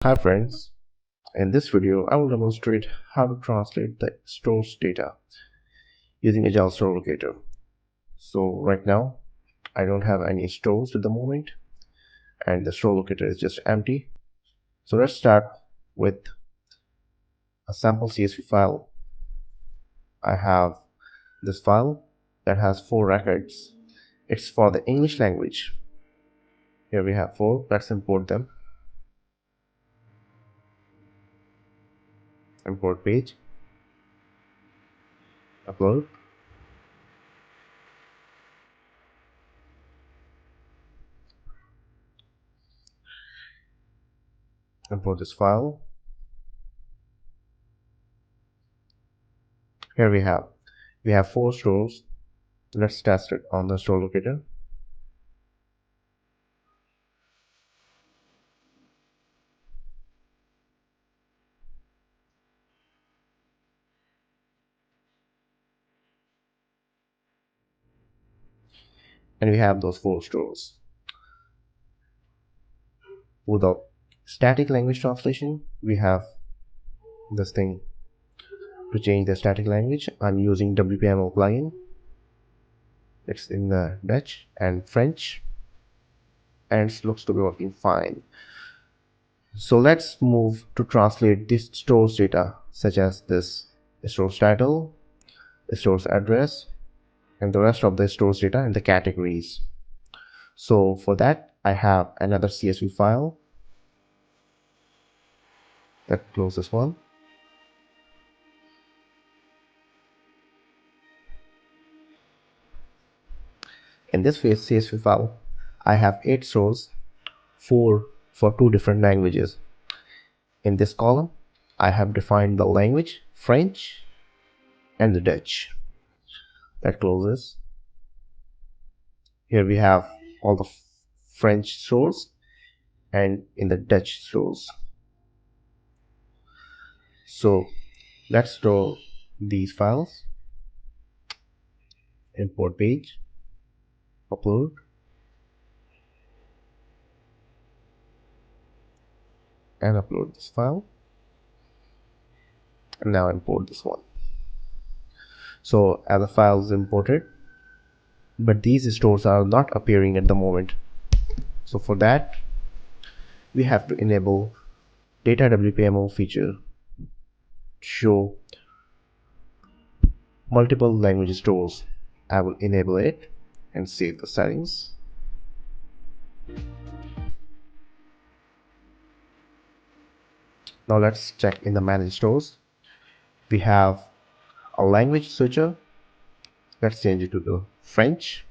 Hi friends, in this video I will demonstrate how to translate the store's data using Agile Store Locator. So right now I don't have any stores at the moment and the store locator is just empty. So let's start with a sample CSV file. I have this file that has 4 records. It's for the English language. Here we have 4. Let's import them. Import page, upload, import this file. Here we have 4 stores. Let's test it on the store locator. And we have those 4 stores. With the static language translation, we have this thing to change the static language. I'm using WPML plugin. It's in the Dutch and French, and it looks to be working fine. So let's move to translate this store's data, such as this store's title, the store's address, and the rest of the store's data in the categories. So for that, I have another CSV file. Let's close this one. In this CSV file, I have 8 stores, 4 for 2 different languages. In this column, I have defined the language, French and the Dutch. That closes. Here we have all the French stores and in the Dutch stores. So let's store these files. Import page, upload, and upload this file. And now import this one. So as the file is imported, but these stores are not appearing at the moment. So for that, we have to enable data WPML feature to show multiple language stores. I will enable it and save the settings. Now let's check in the manage stores. We have a language switcher. Let's change it to the French.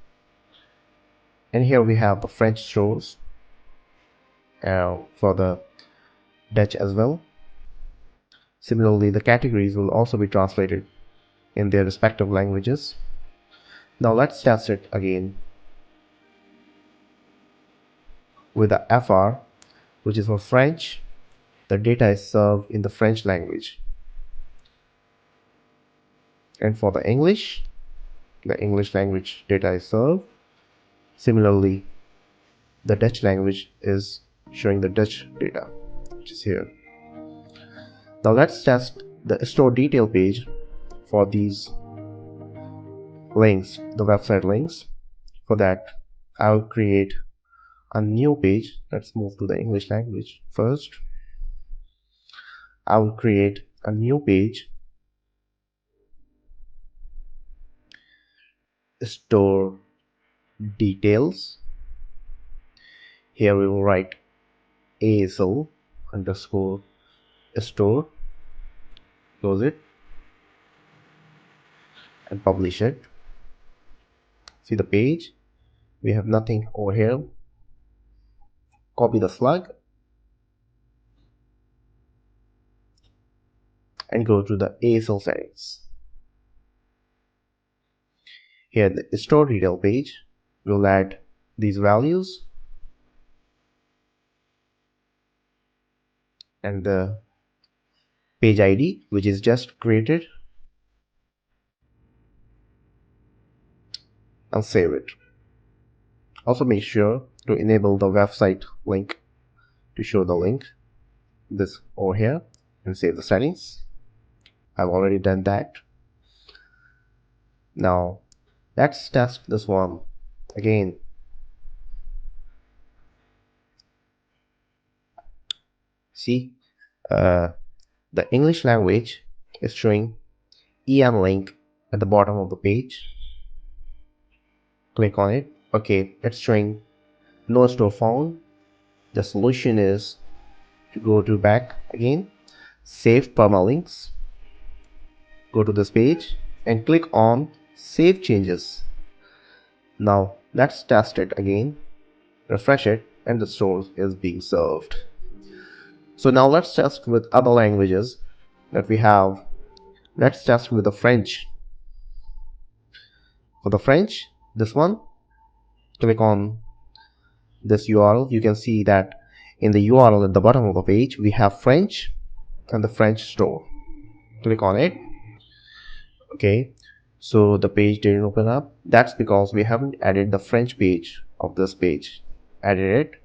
And here we have the French stores for the Dutch as well. Similarly, the categories will also be translated in their respective languages. Now let's test it again with the FR, which is for French. The data is served in the French language. And for the English language data is served. Similarly, the Dutch language is showing the Dutch data, which is here. Now let's test the store detail page for these links, the website links. For that, I'll create a new page. Let's move to the English language first. I will create a new page, store details. Here we will write ASL underscore store, close it, and publish it. See the page, we have nothing over here. Copy the slug and go to the ASL settings. Here the store detail page, we'll add these values and the page ID, which is just created, and save it. Also make sure to enable the website link to show the link. this over here and save the settings. I've already done that. Now let's test this one again. See, the English language is showing EM link at the bottom of the page. Click on it. Okay, it's showing no store found. The solution is to go to back again, save permalinks, go to this page and click on save changes. Now let's test it again, refresh it, and the store is being served. So now let's test with other languages that we have. Let's test with the French. For the French, this one, click on this URL. You can see that in the URL at the bottom of the page we have French and the French store. Click on it. Okay, so the page didn't open up. That's because we haven't added the French page of this page. Added it,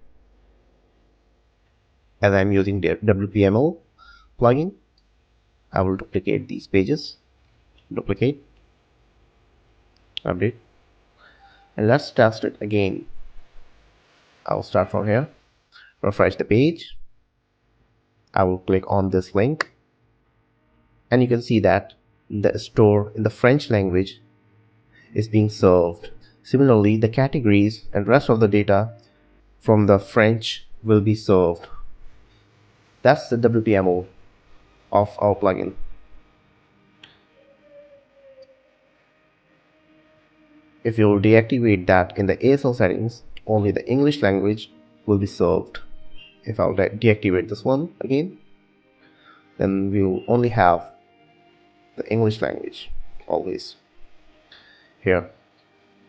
as I'm using the WPML plugin. I will duplicate these pages, duplicate, update, and let's test it again. I'll start from here, refresh the page. I will click on this link, and you can see that the store in the French language is being served. Similarly, the categories and rest of the data from the French will be served. That's the WPML of our plugin. If you deactivate that in the ASL settings, only the English language will be served. If I'll deactivate this one again, then we'll only have the English language always here.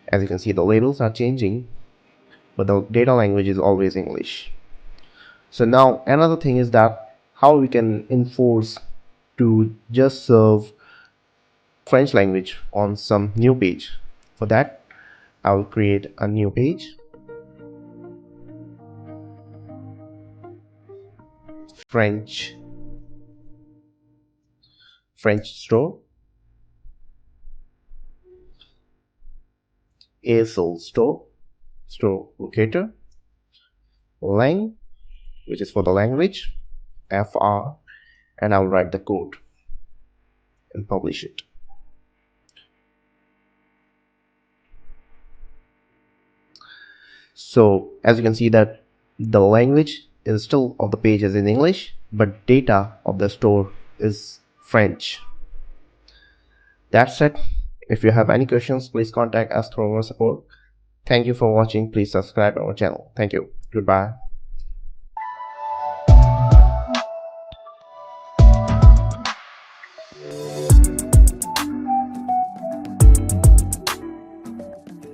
As you can see, the labels are changing, but the data language is always English. So now another thing is that how we can enforce to just serve French language on some new page. For that, I will create a new page, French store, ASL store, store locator, lang, which is for the language, fr, and I'll write the code and publish it. So as you can see that the language is still of the page is in English, but data of the store is French. That's it. If you have any questions, please contact us through our support. Thank you for watching. Please subscribe our channel. Thank you. Goodbye.